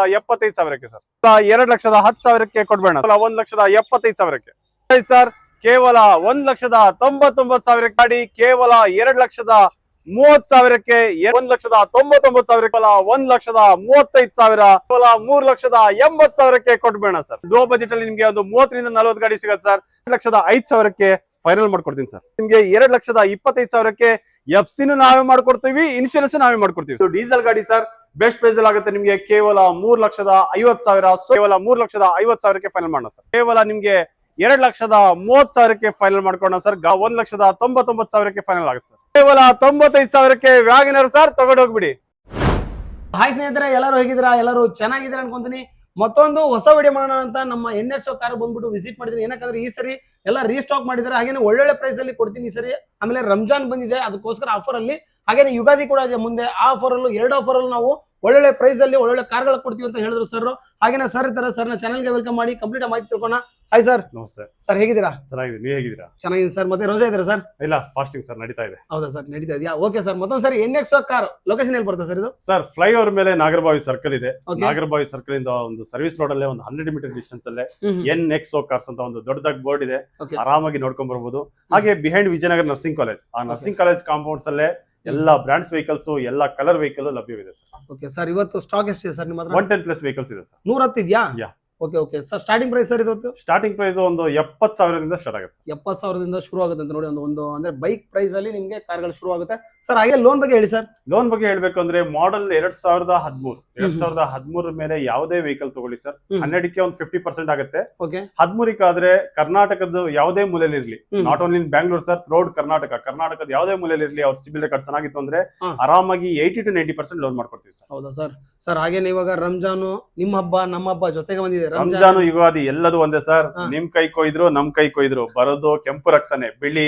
75,000ಕ್ಕೆ sir. 2,10,10,000ಕ್ಕೆ ಕೊಡ್ಬೇಡ. 1,75,000ಕ್ಕೆ sir. ಕೇವಲ 1,99,000 ಗಾಡಿ ಕೇವಲ 2,30,000ಕ್ಕೆ 1,99,000 1,35,000 ಕೇವಲ 3,80,000ಕ್ಕೆ ಕೊಡ್ಬೇಡ ಸರ್. ಲೋ ಬಜೆಟ್ ಅಲ್ಲಿ ನಿಮ್ಗೆ ಒಂದು 30ರಿಂದ 40 ಗಾಡಿ ಸಿಗುತ್ತೆ ಸರ್. 2,05,000ಕ್ಕೆ ಫೈನಲ್ ಮಾಡ್ಕೊಡ್ತೀನಿ ಸರ್. ನಿಮ್ಗೆ 2,25,000ಕ್ಕೆ FC ನಾವೇ ಮಾಡ್ಕೊಡ್ತೀವಿ, ಇನ್ಶೂರೆನ್ಸ್ ನಾವೇ ಮಾಡ್ಕೊಡ್ತೀವಿ. ಡೀಸೆಲ್ ಗಾಡಿ ಸರ್ ಬೆಸ್ಟ್ ಪ್ರೈಸ್ ಅಲ್ಲಿ ಆಗುತ್ತೆ ನಿಮ್ಗೆ ಕೇವಲ 3,50,000 ಕೇವಲ 3,50,000ಕ್ಕೆ ಫೈನಲ್ ಮಾಡೋಣ ಸರ್. ಕೇವಲ ನಿಮ್ಗೆ 2,30,000ಕ್ಕೆ ಫೈನಲ್ ಮಾಡ್ಕೊಳ್ಳೋಣ ಸರ್. 1,99,000ಕ್ಕೆ ಫೈನಲ್ ಆಗುತ್ತೆ ಸರ್. ಕೇವಲ 95,000ಕ್ಕೆ ವ್ಯಾಗನರ್ ಸರ್, ತಗೊಂಡೋಗ್ಬಿಡಿ. ಹಾಯ್ ಸ್ನೇಹಿತರೆ, ಎಲ್ಲರೂ ಹೇಗಿದ್ದೀರಾ? ಎಲ್ಲರೂ ಚೆನ್ನಾಗಿದ್ದೀರಾ ಅನ್ಕೊಂತೀನಿ. ಮತ್ತೊಂದು ಹೊಸ ವಿಡಿಯೋ ಮಾಡೋಣ ಅಂತ ನಮ್ಮ NXO ಕಾರ್ ಬಂದ್ಬಿಟ್ಟು ವಿಸಿಟ್ ಮಾಡಿದ್ದೀನಿ. ಏನಕ್ಕಂದ್ರೆ ಈ ಸರಿ ಎಲ್ಲ ರೀಸ್ಟಾಕ್ ಮಾಡಿದ್ದಾರೆ, ಹಾಗೇನೆ ಒಳ್ಳೊಳ್ಳೆ ಪ್ರೈಸ್ ಅಲ್ಲಿ ಕೊಡ್ತೀನಿ ಈ ಸರಿ. ಆಮೇಲೆ ರಂಜಾನ್ ಬಂದಿದೆ, ಅದಕ್ಕೋಸ್ಕರ ಆಫರ್ ಅಲ್ಲಿ, ಹಾಗೇನೆ ಯುಗಾದಿ ಕೂಡ ಇದೆ ಮುಂದೆ. ಆ ಆಫರ್ ಅಲ್ಲೂ 2 ಆಫರ್ ಅಲ್ಲಿ ನಾವು ಒಳ್ಳೊಳ್ಳೆ ಪ್ರೈಸ್ ಅಲ್ಲಿ ಒಳ್ಳೊಳ್ಳೆ ಕಾರ್ಗಳು ಕೊಡ್ತೀವಿ ಅಂತ ಹೇಳಿದ್ರು ಸರ್. ಹಾಗೇನೆ ಸರ್ ಇರ್ತಾರೆ, ಸರ್ನ ಚಾನಲ್ಗೆ ವೆಲ್ಕಮ್ ಮಾಡಿ ಕಂಪ್ಲೀಟ್ ಮಾಹಿತಿ ತಿಳ್ಕೋಣ. Hi sir. ನಮಸ್ತೆ ಸರ್, ಹೇಗಿದ್ದೀರಾ? ಚೆನ್ನಾಗಿದೆ, ನೀವು ಹೇಗಿದ್ದೀರಾ? ಚೆನ್ನಾಗಿದೆ ಸರ್. ಮತ್ತೆ ರೋಜಾ ಇದ್ದೀರಾ ಸರ್? ಇಲ್ಲ, ಫಾಸ್ಟಿಂಗ್ ಸರ್ ನಡೀತಾ ಇದೆ. ಹೌದಾ ಸರ್, ನಡೀತಾ ಇದೆಯಾ? Okay sir. ಮತ್ತೊಂದು ಸರಿ NXO ಕಾರ್ ಲೊಕೇಶನ್ ಎಲ್ಲಿ ಬರುತ್ತೆ ಸರ್ ಇದು? ಸರ್, ಫ್ಲೈಓವರ್ ಮೇಲೆ ನಾಗರಬಾವಿ ಸರ್ಕಲ್ ಇದೆ. ನಾಗರಬಾವಿ ಸರ್ಕಲ್ ಇಂದ ಒಂದು ಸರ್ವಿಸ್ ರೋಡ್ ಅಲ್ಲೇ ಒಂದು 100 ಮೀಟರ್ ಡಿಸ್ಟೆನ್ಸ್ ಅಲ್ಲೇ NXO ಕಾರ್ಸ್ ಅಂತ ಒಂದು ದೊಡ್ಡದಾಗಿ ಬೋರ್ಡ್ ಇದೆ, ಆರಾಮಾಗಿ ನೋಡ್ಕೊಂಡ್ ಬರ್ಬೋದು. ಹಾಗೆ ಬಿಹೈಂಡ್ ವಿಜಯನಗರ ನರ್ಸಿಂಗ್ ಕಾಲೇಜ್, ಆ ನರ್ಸಿಂಗ್ ಕಾಲೇಜ್ ಕಾಂಪೌಂಡ್ಸ್ ಅಲ್ಲೇ ಎಲ್ಲ ಬ್ರಾಂಡ್ಸ್ ವೆಹಿಕಲ್ಸ್, ಎಲ್ಲ ಕಲರ್ ವೆಹಿಕಲ್ ಲಭ್ಯವಿದೆ ಸರ್. ಓಕೆ ಸರ್, ಇವತ್ತು ಸ್ಟಾಕ್ ಎಷ್ಟಿದೆ ಸರ್ ನಿಮ್ಮ ಹತ್ರ? 110+ ವೆಹಿಕಲ್ಸ್ ಇದೆ ಸರ್. 110 ಇದೆಯಾ? Okay okay sir. Starting price sir ಇವತ್ತು? ಸ್ಟಾರ್ಟಿಂಗ್ ಪ್ರೈಸ್ ಒಂದು 70,000ದಿಂದ ಸ್ಟಾರ್ಟ್ ಆಗುತ್ತೆ. 70,000ದಿಂದ ಶುರು ಆಗುತ್ತೆ ಅಂತ ನೋಡಿ. ಒಂದು ಅಂದ್ರೆ ಬೈಕ್ ಪ್ರೈಸ್ ಅಲ್ಲಿ ನಿಮ್ಗೆ ಕಾರ್ಗಳು ಶುರು ಆಗುತ್ತೆ ಸರ್. ಹಾಗೆ ಲೋನ್ ಬಗ್ಗೆ ಹೇಳಿ ಸರ್. ಲೋನ್ ಬಗ್ಗೆ ಹೇಳ್ಬೇಕು ಅಂದ್ರೆ ಮಾಡೆಲ್ 2013 ಮೇಲೆ ಯಾವುದೇ ವೆಹಿಕಲ್ ತಗೊಳ್ಳಿ ಸರ್, 12ಕ್ಕೆ ಒಂದು 50% ಆಗುತ್ತೆ. 13ಕ್ಕೆ ಆದ್ರೆ ಕರ್ನಾಟಕದ ಯಾವುದೇ ಮೂಲೆಯಲ್ಲಿ ಇರ್ಲಿ, not only in Bangalore sir, throughout ಕರ್ನಾಟಕದ ಯಾವುದೇ ಮೂಲೆಯಲ್ಲಿ ಇರ್ಲಿ, ಅವ್ರ ಸಿಬಿಲ್ ರೆಕಾರ್ಡ್ ಚೆನ್ನಾಗಿತ್ತು ಅಂದ್ರೆ ಆರಾಮಾಗಿ 80 to 90% ಲೋನ್ ಮಾಡ್ಕೊಡ್ತೀವಿ ಸರ್. ಹೌದಾ ಸರ್? ಸರ್ ಹಾಗೆ ಇವಾಗ ರಂಜಾನು ನಿಮ್ಮ ಹಬ್ಬ ನಮ್ಮ ಹಬ್ಬ ಜೊತೆಗೆ ಬಂದಿದೆ. ರಂಜಾನು ಯುಗಾದಿ ಎಲ್ಲದೂ ಒಂದೇ ಸರ್. ನಿಮ್ ಕೈ ಕೊಯ್ದ್ರು ನಮ್ ಕೈ ಕೊಯ್ದ್ರು ಬರೋದು ಕೆಂಪು ರಕ್ತನೇ, ಬಿಳಿ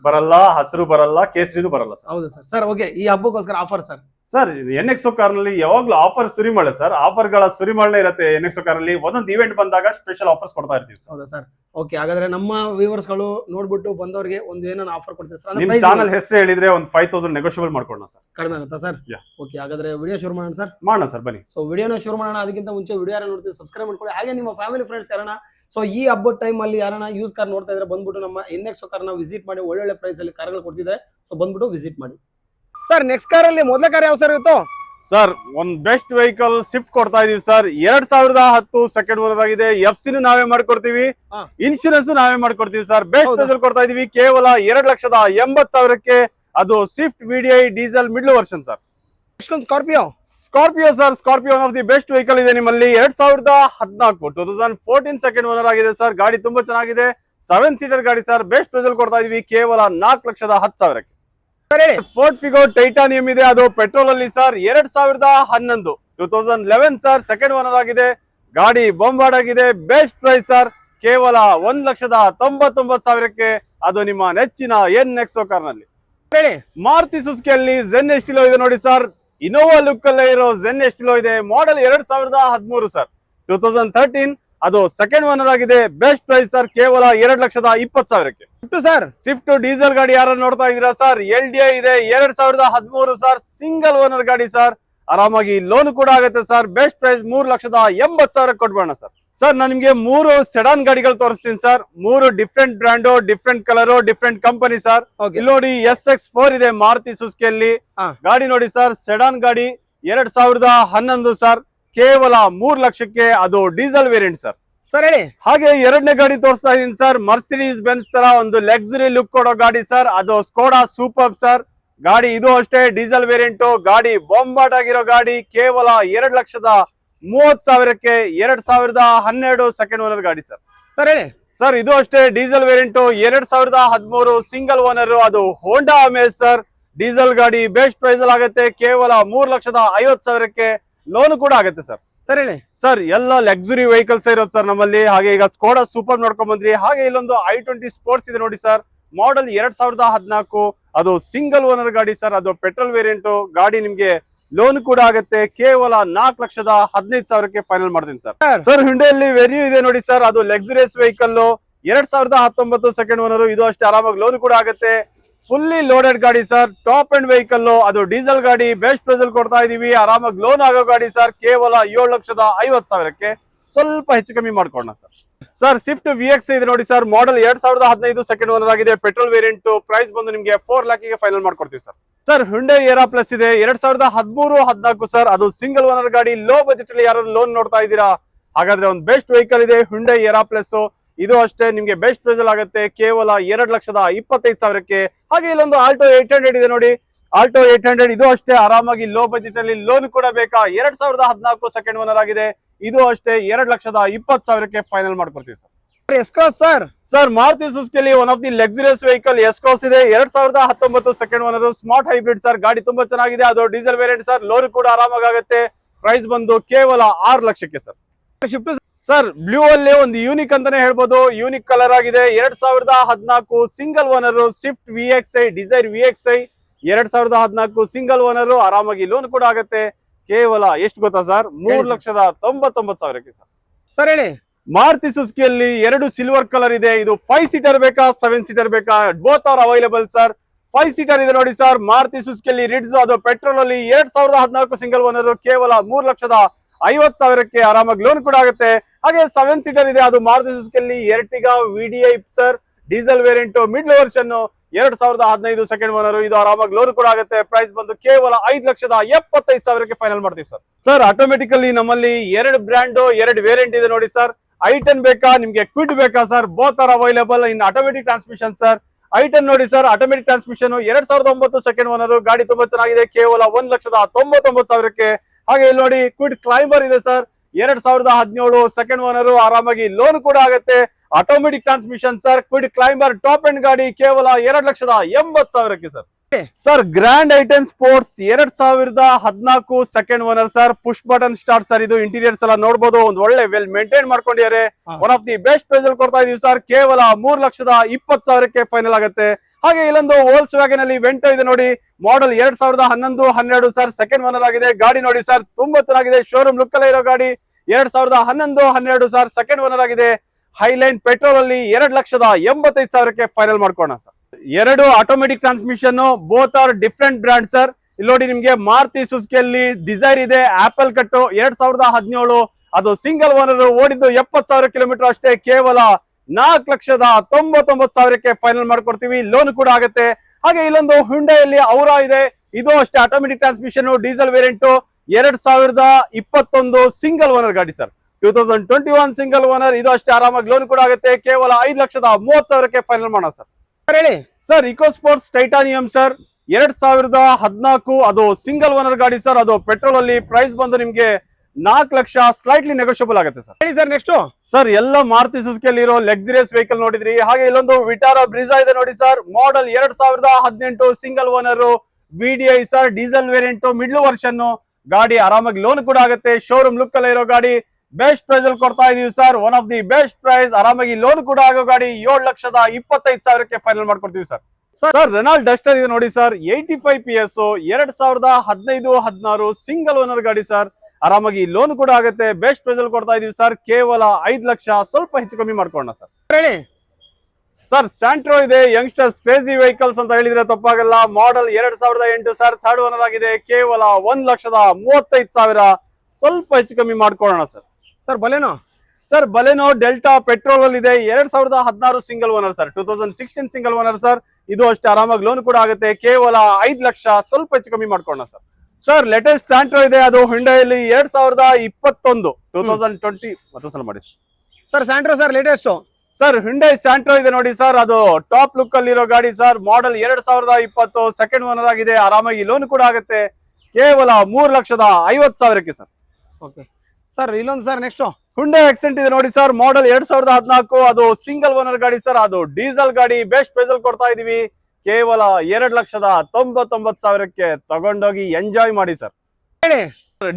ಬರಲ್ಲ, ಹಸಿರು ಬರಲ್ಲ, ಕೇಸರಿನೂ ಬರಲ್ಲ ಸರ್. ಹೌದು ಸರ್. ಸರ್ ಓಕೆ, ಈ ಹಬ್ಬಕ್ಕೋಸ್ಕರ offer sir? Sir, NXO car ನಲ್ಲಿ ಯಾವಾಗ್ಲೂ ಆಫರ್ ಸುರಿಮಳೆ ಸರ್, ಆಫರ್ ಗಳ ಸುರಿಮಳೆ ಇರುತ್ತೆ. NXO ಕಾರ್ ಅಲ್ಲಿ ಒಂದೊಂದು ಇವೆಂಟ್ ಬಂದಾಗ ಸ್ಪೆಷಲ್ ಆಫರ್ಸ್ ಕೊಡ್ತಾ ಇರ್ತೀವಿ. ಹೌದಾ ಸರ್? ಓಕೆ, ಹಾಗಾದ್ರೆ ನಮ್ಮ ವ್ಯೂವರ್ಸ್ ಗಳು ನೋಡ್ಬಿಟ್ಟು ಬಂದವರಿಗೆ ಒಂದು ಏನಾನ ಆಫರ್ ಕೊಡ್ತೀವಿ ಸರ್. ನಿಮ್ ಚಾನಲ್ ಹೆಸರು ಹೇಳಿದ್ರೆ ಒಂದು 5,000 ನೆಗೋಷಿಯಬಲ್ ಮಾಡ್ಕೊಳ್ಳೋಣ ಸರ್. ಕಡಿಮೆ ಆಗುತ್ತಾ ಸರ್? ಓಕೆ, ಹಾಗಾದ್ರೆ ವಿಡಿಯೋ ಶುರು ಮಾಡೋಣ ಸರ್. ಮಾಡೋಣ ಸರ್, ಬನ್ನಿ. ಸೊ ವಿಡಿಯೋನ ಶುರು ಮಾಡೋಣ. ಅದಕ್ಕಿಂತ ಮುಂಚೆ ವಿಡಿಯೋ ಯಾರು ನೋಡ್ತೀವಿ ಸಬ್ಸ್ಕ್ರೈಬ್ ಮಾಡ್ಕೊಳ್ಳಿ. ಹಾಗೆ ನಿಮ್ಮ ಫ್ಯಾಮಿಲಿ ಫ್ರೆಂಡ್ಸ್ ಯಾರನ್ನ ಸೊ ಈ ಹಬ್ಬದ ಟೈಮ್ ಅಲ್ಲಿ ಯಾರನ್ನ ಯೂಸ್ ಕಾರ್ ನೋಡ್ತಾ ಇದ್ರೆ ಬಂದ್ಬಿಟ್ಟು ನಮ್ಮ NXO ಕಾರ್ನ ವಿಸಿಟ್ ಮಾಡಿ ಒಳ್ಳೊಳ್ಳೆ ಪ್ರೈಸ್ ಅಲ್ಲಿ ಕಾರ್ಗಳು ಕೊಡ್ತಿದ್ದಾರೆ. ಸೊ ಬಂದ್ಬಿಟ್ಟು ವಿಸಿಟ್ ಮಾಡಿ ಸರ್. ನೆಕ್ಸ್ಟ್ ಕಾರ್ ಅಲ್ಲಿ ಮೊದಲ ಕಾರ್ ಯಾವ ಸರ್ ಇತ್ತು ಸರ್? ಒಂದು ಬೆಸ್ಟ್ ವೆಹಿಕಲ್ ಸ್ವಿಫ್ಟ್ ಕೊಡ್ತಾ ಇದೀವಿ ಸರ್. 2010 ಸೆಕೆಂಡ್ ಓನರ್ ಆಗಿದೆ. FC ನಾವೇ ಮಾಡ್ಕೊಡ್ತೀವಿ, ಇನ್ಶೂರೆನ್ಸ್ ನಾವೇ ಮಾಡ್ಕೊಡ್ತೀವಿ ಸರ್. ಬೆಸ್ಟ್ ರಿಸಲ್ಟ್ ಕೊಡ್ತಾ ಇದೀವಿ ಕೇವಲ 2,80,000ಕ್ಕೆ. ಅದು Swift VDI diesel middle version sir. Scorpio sir, Scorpio one of the best vehicle ಇದೆ ನಿಮ್ಮಲ್ಲಿ. 2014 ಸೆಕೆಂಡ್ ಓನರ್ ಆಗಿದೆ ಸರ್. ಗಾಡಿ ತುಂಬಾ ಚೆನ್ನಾಗಿದೆ, 7 ಸೀಟರ್ ಗಾಡಿ ಸರ್. ಬೆಸ್ಟ್ ರಿಸಲ್ಟ್ ಕೊಡ್ತಾ ಇದೀವಿ ಕೇವಲ 4,10,000ಕ್ಕೆ. ಫೋರ್ಡ್ ಫಿಗೋ ಟೈಟಾನಿಯಂ ಇದೆ, ಅದು ಪೆಟ್ರೋಲ್ ಅಲ್ಲಿ ಸರ್. 2011 ಸರ್, ಸೆಕೆಂಡ್ ಓನರ್ ಆಗಿದೆ. ಗಾಡಿ ಬೊಂಬಾರ್ಡ್ ಆಗಿದೆ. ಬೆಸ್ಟ್ ಪ್ರೈಸ್ ಸರ್, ಕೇವಲ 1,99,000ಕ್ಕೆ. ಅದು ನಿಮ್ಮ ನೆಚ್ಚಿನ NXO ಕಾರ್ ನಲ್ಲಿ. ಮಾರುತಿ ಸುಜುಕಿಯಲ್ಲಿ ಝೆನ್ ಎಸ್ಟಿಲೋ ಇದೆ ನೋಡಿ ಸರ್. ಇನೋವಾ ಲುಕ್ ಅಲ್ಲೇ ಇರೋ ಝೆನ್ ಎಸ್ಟಿಲೋ ಇದೆ. Model 2013 sir, 2013. ಅದು ಸೆಕೆಂಡ್ ಓನರ್ ಆಗಿದೆ. ಬೆಸ್ಟ್ ಪ್ರೈಸ್ ಸರ್, ಕೇವಲ 2,20,000ಕ್ಕೆ. ಸರ್ ಸ್ವಿಫ್ಟ್ ಡೀಸೆಲ್ ಗಾಡಿ ಯಾರು ನೋಡ್ತಾ ಇದೀರಾ ಸರ್? LDI ಇದೆ, 2013 ಸರ್. ಸಿಂಗಲ್ ಓನರ್ ಗಾಡಿ ಸರ್. ಆರಾಮಾಗಿ ಲೋನ್ ಕೂಡ ಆಗುತ್ತೆ ಸರ್. ಬೆಸ್ಟ್ ಪ್ರೈಸ್ 3,80,000 ಕೊಡ್ಬೋಣ ಸರ್. ಸರ್, ನಾನು ನಿಮ್ಗೆ 3 ಸೆಡಾನ್ ಗಾಡಿಗಳು ತೋರಿಸ್ತೀನಿ sir. 3 different brand, different colour, different company sir. ಇಲ್ಲಿ ನೋಡಿ SX4 ಇದೆ ಮಾರುತಿ ಸುಜುಕಿಯಲ್ಲಿ. ಗಾಡಿ ನೋಡಿ ಸರ್, ಸೆಡಾನ್ ಗಾಡಿ 2011 ಸರ್. ಕೇವಲ 3 ಲಕ್ಷಕ್ಕೆ. ಅದು ಡೀಸೆಲ್ ವೇರಿಯಂಟ್ ಸರ್. ಸರ್ ಹೇಳಿ. ಹಾಗೆ ಎರಡನೇ ಗಾಡಿ ತೋರಿಸ್ತಾ ಇದೀನಿ ಸರ್. ಮರ್ಸಿಡೀಸ್ ಬೆನ್ಸ್ ತರ ಒಂದು ಲಕ್ಸುರಿ ಲುಕ್ ಕೊಡೋ ಗಾಡಿ ಸರ್. ಅದು ಸ್ಕೋಡಾ ಸೂಪರ್ ಸರ್. ಗಾಡಿ ಇದು ಅಷ್ಟೇ ಡೀಸೆಲ್ ವೇರಿಯಂಟ್. ಗಾಡಿ ಬೊಂಬಾಟ್ ಆಗಿರೋ ಗಾಡಿ. ಕೇವಲ 2,30,000ಕ್ಕೆ. 2012 ಸೆಕೆಂಡ್ ಓನರ್ ಗಾಡಿ ಸರ್. ಸರ್ ಹೇಳಿ. ಸರ್, ಇದು ಅಷ್ಟೇ ಡೀಸೆಲ್ ವೇರಿಯಂಟ್. 2013 single owner. ಅದು ಹೋಂಡಾ ಅಮೇಜ್ ಸರ್. ಡೀಸೆಲ್ ಗಾಡಿ. ಬೆಸ್ಟ್ ಪ್ರೈಸ್ ಅಲ್ಲಿ ಆಗುತ್ತೆ. ಕೇವಲ 3,50,000ಕ್ಕೆ. ಲೋನ್ ಕೂಡ ಆಗುತ್ತೆ ಸರ್. ಸರ್ ಹೇಳಿ. ಸರ್, ಎಲ್ಲ ಲಕ್ಸುರಿ ವೆಹಿಕಲ್ಸ್ ಇರೋದು ಸರ್ ನಮ್ಮಲ್ಲಿ. ಹಾಗೆ ಈಗ ಸ್ಕೋಡಾ ಸೂಪರ್ ನೋಡ್ಕೊಂಡ್ ಬಂದ್ರಿ. ಹಾಗೆ ಇಲ್ಲೊಂದು i20 ಸ್ಪೋರ್ಟ್ಸ್ ಇದೆ ನೋಡಿ ಸರ್. ಮಾಡೆಲ್ 2014. ಅದು ಸಿಂಗಲ್ ಓನರ್ ಗಾಡಿ ಸರ್. ಅದು ಪೆಟ್ರೋಲ್ ವೇರಿಯಂಟ್ ಗಾಡಿ. ನಿಮ್ಗೆ ಲೋನ್ ಕೂಡ ಆಗುತ್ತೆ. ಕೇವಲ 4,15,000ಕ್ಕೆ ಫೈನಲ್ ಮಾಡ್ತೀನಿ ಸರ್. ಸರ್, ಹಿಂಡೆಯಲ್ಲಿ ವೆನ್ಯೂ ಇದೆ ನೋಡಿ ಸರ್. ಅದು ಲಕ್ಸುರಿಯಸ್ ವೆಹಿಕಲ್. 2019 second owner. ಇದು ಅಷ್ಟೇ ಆರಾಮಾಗಿ ಲೋನ್ ಕೂಡ ಆಗುತ್ತೆ. ಫುಲ್ಲಿ ಲೋಡೆಡ್ ಗಾಡಿ ಸರ್, ಟಾಪ್ ಅಂಡ್ ವೆಹಿಕಲ್, ಅದು ಡೀಸೆಲ್ ಗಾಡಿ, ಬೆಸ್ಟ್ ಪ್ರೈಸ್ ಅಲ್ಲಿ ಕೊಡ್ತಾ ಇದೀವಿ. ಆರಾಮಾಗಿ ಲೋನ್ ಆಗೋ ಗಾಡಿ ಸರ್, ಕೇವಲ 7,50,000ಕ್ಕೆ ಸ್ವಲ್ಪ ಹೆಚ್ಚು ಕಮ್ಮಿ ಮಾಡ್ಕೊಳ್ಳೋಣ ಸರ್. ಸರ್ ಸ್ವಿಫ್ಟ್ VX ಇದೆ ನೋಡಿ ಸರ್, ಮಾಡೆಲ್ 2015 ಸೆಕೆಂಡ್ ಓನರ್ ಆಗಿದೆ, ಪೆಟ್ರೋಲ್ ವೇರಿಯಂಟ್, ಪ್ರೈಸ್ ಬಂದು ನಿಮಗೆ 4 lakhಗೆ ಫೈನಲ್ ಮಾಡ್ಕೊಡ್ತೀವಿ sir. Sir Hyundai Era Plus ಇದೆ 2013-14 ಸರ್, ಅದು ಸಿಂಗಲ್ ಓನರ್ ಗಾಡಿ. ಲೋ ಬಜೆಟ್ ಅಲ್ಲಿ ಯಾರಾದ್ರೂ ಲೋನ್ ನೋಡ್ತಾ ಇದ್ದೀರಾ ಹಾಗಾದ್ರೆ ಒಂದು ಬೆಸ್ಟ್ ವೆಹಿಕಲ್ ಇದೆ Hyundai Era Plus. ಇದು ಅಷ್ಟೇ ನಿಮ್ಗೆ ಬೆಸ್ಟ್ ಪ್ರೈಸ್ ಅಲ್ಲಿ ಆಗುತ್ತೆ, ಕೇವಲ 2,25,000ಕ್ಕೆ. ಹಾಗೆ ಇಲ್ಲೊಂದು ಆಲ್ಟೋ 800 ಇದೆ ನೋಡಿ, ಆಲ್ಟೋ 800 ಇದು ಅಷ್ಟೇ ಆರಾಮಾಗಿ ಲೋ ಬಜೆಟ್ ಅಲ್ಲಿ ಲೋನ್ ಕೂಡ ಬೇಕಾ, 2014 ಸೆಕೆಂಡ್ ಓನರ್ ಆಗಿದೆ. ಇದು ಅಷ್ಟೇ 2,20,000ಕ್ಕೆ ಫೈನಲ್ ಮಾಡ್ಕೊಡ್ತೀವಿ sir. S Cross sir, sir Maruti ಸುಜುಕಿಯಲ್ಲಿ one of the luxurious vehicle S Cross ಇದೆ 2019 second owner, smart hybrid sir. ಗಾಡಿ ತುಂಬಾ ಚೆನ್ನಾಗಿದೆ, ಅದು ಡೀಸೆಲ್ ವೇರಿಯಂಟ್ ಸರ್, ಲೋನ್ ಕೂಡ ಆರಾಮಾಗಿ ಆಗುತ್ತೆ. ಪ್ರೈಸ್ ಬಂದು ಕೇವಲ 6 ಲಕ್ಷಕ್ಕೆ ಸರ್. ಶಿಫ್ಟ್ ಸರ್ ಬ್ಲೂ ಅಲ್ಲಿ ಒಂದು ಯೂನಿಕ್ ಅಂತಾನೆ ಹೇಳ್ಬೋದು, ಯೂನಿಕ್ ಕಲರ್ ಆಗಿದೆ 2014 single owner Swift VXi, Dzire VXi 2014 single owner, ಆರಾಮಾಗಿ ಲೋನ್ ಕೂಡ ಆಗುತ್ತೆ. ಕೇವಲ ಎಷ್ಟು ಗೊತ್ತಾ ಸರ್, 3,99,000ಕ್ಕೆ ಸರ್. ಸರ್ ಹೇಳಿ. ಮಾರುತಿ ಸುಜುಕಿಯಲ್ಲಿ 2 ಸಿಲ್ವರ್ ಕಲರ್ ಇದೆ, ಇದು 5 ಸೀಟರ್ ಬೇಕಾ 7 ಸೀಟರ್ ಬೇಕಾ, both are available sir. 5 seater ಇದೆ ನೋಡಿ ಸರ್, ಮಾರುತಿ ಸುಜುಕಿಯಲ್ಲಿ ರಿಡ್ಸ್, ಅದು ಪೆಟ್ರೋಲ್ ಅಲ್ಲಿ 2014 ಸಿಂಗಲ್ ಓನರ್, ಕೇವಲ 3,50,000ಕ್ಕೆ ಆರಾಮಾಗಿ ಲೋನ್ ಕೂಡ ಆಗುತ್ತೆ. ಹಾಗೆ 7 ಸೀಟರ್ ಇದೆ, ಅದು ಮಾರುತಿ ಸುಜುಕಿಯಲ್ಲಿ Ertiga VDI sir, diesel variant, middle version, 2015 second owner, ಇದು ಆರಾಮಾಗಿ ಲೋನ್ ಕೂಡ ಆಗುತ್ತೆ. ಪ್ರೈಸ್ ಬಂದು ಕೇವಲ 5,75,000ಕ್ಕೆ ಫೈನಲ್ ಮಾಡ್ತೀವಿ ಸರ್. ಸರ್ ಆಟೋಮೆಟಿಕಲಿ ನಮ್ಮಲ್ಲಿ 2 ಬ್ರ್ಯಾಂಡ್ 2 ವೇರಿಯಂಟ್ ಇದೆ ನೋಡಿ ಸರ್. i10 ಬೇಕಾ ನಿಮ್ಗೆ ಕ್ವಿಡ್ ಬೇಕಾ sir, both are available in automatic transmission sir. i10 ನೋಡಿ sir, automatic transmission 2009 second owner, ಗಾಡಿ ತುಂಬಾ ಚೆನ್ನಾಗಿದೆ, ಕೇವಲ 1,99,000ಕ್ಕೆ. ಹಾಗೆ ಇಲ್ಲಿ ನೋಡಿ ಕ್ವಿಡ್ ಕ್ಲೈಂಬರ್ ಇದೆ ಸರ್, 2017 ಸೆಕೆಂಡ್ ಓನರ್, ಆರಾಮಾಗಿ ಲೋನ್ ಕೂಡ ಆಗುತ್ತೆ. Automatic transmission sir, Kwid climber top end ಗಾಡಿ, ಕೇವಲ 2,80,000ಕ್ಕೆ sir. Sir grand i ten sports 2014 second owner sir, push button start sir. ಇದು ಇಂಟೀರಿಯರ್ಸ್ ಎಲ್ಲ ನೋಡಬಹುದು, ಒಂದು ಒಳ್ಳೆ ವೆಲ್ ಮೇಂಟೈನ್ ಮಾಡ್ಕೊಂಡಿದ್ದಾರೆ. One of the best price ಅಲ್ಲಿ ಕೊಡ್ತಾ ಇದೀವಿ ಸರ್, ಕೇವಲ 3,20,000ಕ್ಕೆ ಫೈನಲ್ ಆಗುತ್ತೆ. ಹಾಗೆ ಇಲ್ಲೊಂದು ವೋಲ್ಸ್ ವ್ಯಾಗನ್ ಅಲ್ಲಿ ವೆಂಟೋ ಇದೆ ನೋಡಿ, ಮಾಡೆಲ್ 2011-12 ಸರ್, ಸೆಕೆಂಡ್ ಓನರ್ ಆಗಿದೆ. ಗಾಡಿ ನೋಡಿ ಸರ್, ತುಂಬಾ ಚೆನ್ನಾಗಿದೆ, ಶೋರೂಮ್ ಲುಕ್ ಅಲ್ಲೇ ಇರೋ ಗಾಡಿ, 2011-12 ಸರ್, ಸೆಕೆಂಡ್ ಓನರ್ ಆಗಿದೆ. ಹೈಲೈನ್ ಪೆಟ್ರೋಲ್ ಅಲ್ಲಿ 2,85,000ಕ್ಕೆ ಫೈನಲ್ ಮಾಡ್ಕೋಣ sir. 2 automatic transmission, both are different brand sir. ಇಲ್ಲಿ ನೋಡಿ ನಿಮ್ಗೆ ಮಾರುತಿ ಸುಜುಕಿಯಲ್ಲಿ ಡಿಸೈರ್ ಇದೆ, ಆಪಲ್ ಕಟ್ 2017, ಅದು ಸಿಂಗಲ್ ಓನರ್, ಓಡಿದ್ದು 70,000 ಕಿಲೋಮೀಟರ್ ಅಷ್ಟೇ, ಕೇವಲ 4,99,000ಕ್ಕೆ ಫೈನಲ್ ಮಾಡ್ಕೊಡ್ತೀವಿ, ಲೋನ್ ಕೂಡ ಆಗುತ್ತೆ. ಹಾಗೆ ಇಲ್ಲೊಂದು ಹುಂಡೈಯಲ್ಲಿ ಔರಾ ಇದೆ, ಇದು ಅಷ್ಟೇ automatic transmission, diesel variant, 2021 single owner ಗಾಡಿ ಸರ್, 2021 ಸಿಂಗಲ್ ಓನರ್, ಇದು ಅಷ್ಟೇ ಆರಾಮಾಗಿ ಲೋನ್ ಕೂಡ ಆಗುತ್ತೆ. ಕೇವಲ 5,30,000ಕ್ಕೆ ಫೈನಲ್ ಮಾಡೋಣ ಸರ್. ಹೇಳಿ sir Eco Sports Titanium sir, 2014, ಅದು ಸಿಂಗಲ್ ಓನರ್ ಗಾಡಿ ಸರ್, ಅದು ಪೆಟ್ರೋಲ್ ಅಲ್ಲಿ. ಪ್ರೈಸ್ ಬಂದು ನಿಮ್ಗೆ 4 ಲಕ್ಷ, ಸ್ಲೈಟ್ಲಿ ನೆಗೋಷಿಯಬಲ್ ಆಗುತ್ತೆ ಸರ್. ಹೇಳಿ ಸರ್. ನೆಕ್ಸ್ಟ್ ಸರ್ ಎಲ್ಲ ಮಾರುತಿ ಸುಜುಕಿಯಲ್ಲಿ ಇರೋ ಲಕ್ಸುರಿಯಸ್ ವೆಹಿಕಲ್ ನೋಡಿದ್ರಿ. ಹಾಗೆ ಇಲ್ಲೊಂದು ವಿಟಾರಾ ಬ್ರಿಜಾ ಇದೆ ನೋಡಿ sir, model 2018 single owner, VDI sir, diesel variant, middle version, ಗಾಡಿ ಆರಾಮಾಗಿ ಲೋನ್ ಕೂಡ ಆಗುತ್ತೆ. ಶೋರೂಮ್ ಲುಕ್ ಅಲ್ಲೇ ಇರೋ ಗಾಡಿ, ಬೆಸ್ಟ್ ಪ್ರೈಸ್ ಅಲ್ಲಿ ಕೊಡ್ತಾ ಇದೀವಿ sir, one of the best price, ಆರಾಮಾಗಿ ಲೋನ್ ಕೂಡ ಆಗೋ ಗಾಡಿ, 7,25,000ಕ್ಕೆ ಫೈನಲ್ ಮಾಡ್ಕೊಡ್ತೀವಿ ಸರ್. ಸರ್ ರೆನಾಲ್ಡ್ ಡಸ್ಟರ್ ಇದೆ ನೋಡಿ ಸರ್, 85 PS, 2015-16 ಸಿಂಗಲ್ ಓನರ್ ಗಾಡಿ ಸರ್, ಆರಾಮಾಗಿ ಲೋನ್ ಕೂಡ ಆಗುತ್ತೆ. ಬೆಸ್ಟ್ ಪ್ರೈಸ್ ಅಲ್ಲಿ ಕೊಡ್ತಾ ಇದೀವಿ ಸರ್, ಕೇವಲ 5 ಲಕ್ಷ, ಸ್ವಲ್ಪ ಹೆಚ್ಚು ಕಮ್ಮಿ ಮಾಡ್ಕೊಳ್ಳೋಣ ಸರ್. ಹೇಳಿ ಸರ್ ಸ್ಯಾಂಟ್ರೋ ಇದೆ, ಯಂಗ್ಸ್ಟರ್ಸ್ ಕ್ರೇಜಿ ವೆಹಿಕಲ್ಸ್ ಅಂತ ಹೇಳಿದ್ರೆ ತಪ್ಪಾಗಲ್ಲ, ಮಾಡೆಲ್ 2008 ಸರ್, ಥರ್ಡ್ ಓನರ್ ಆಗಿದೆ, ಕೇವಲ 1,35,000, ಸ್ವಲ್ಪ ಹೆಚ್ಚು ಕಮ್ಮಿ ಮಾಡ್ಕೊಳ್ಳೋಣ sir. Sir Baleno sir Baleno delta petrol ಅಲ್ಲಿ ಇದೆ, 2016 single owner sir, 2016 single owner sir, ಇದು ಅಷ್ಟೇ ಆರಾಮಾಗಿ ಲೋನ್ ಕೂಡ ಆಗುತ್ತೆ. ಕೇವಲ 5 ಲಕ್ಷ, ಸ್ವಲ್ಪ ಹೆಚ್ಚು ಕಮ್ಮಿ ಮಾಡ್ಕೊಳ್ಳೋಣ ಸರ್. ಸರ್ ಲೇಟೆಸ್ಟ್ ಸ್ಯಾಂಟ್ರೋ ಇದೆ, ಅದು ಹುಂಡೈಯಲ್ಲಿ 2021 2020 ಮತ್ತೆ ಸಲ ಮಾಡಿ sir. Santro sir latest sir, Hyundai Santro ಇದೆ ನೋಡಿ ಸರ್, ಅದು ಟಾಪ್ ಲುಕ್ ಅಲ್ಲಿ ಇರೋ ಗಾಡಿ ಸರ್, ಮಾಡೆಲ್ 2020 ಸೆಕೆಂಡ್ ಓನರ್ ಆಗಿದೆ, ಆರಾಮಾಗಿ ಲೋನ್ ಕೂಡ ಆಗುತ್ತೆ. ಕೇವಲ 3,50,000ಕ್ಕೆ ಸರ್. Okay sir. ಇಲ್ಲೊಂದು ಸರ್ ನೆಕ್ಸ್ಟ್ ಹುಂಡೈ ಆಕ್ಸೆಂಟ್ ಇದೆ ನೋಡಿ ಸರ್, ಮಾಡೆಲ್ 2014, ಅದು ಸಿಂಗಲ್ ಓನರ್ ಗಾಡಿ ಸರ್, ಅದು ಡೀಸೆಲ್ ಗಾಡಿ, ಬೆಸ್ಟ್ ಪ್ರೈಸ್ ಅಲ್ಲಿ ಕೊಡ್ತಾ ಇದೀವಿ. ಕೇವಲ 2,99,000ಕ್ಕೆ ತಗೊಂಡೋಗಿ ಎಂಜಾಯ್ ಮಾಡಿ ಸರ್. ಹೇಳಿ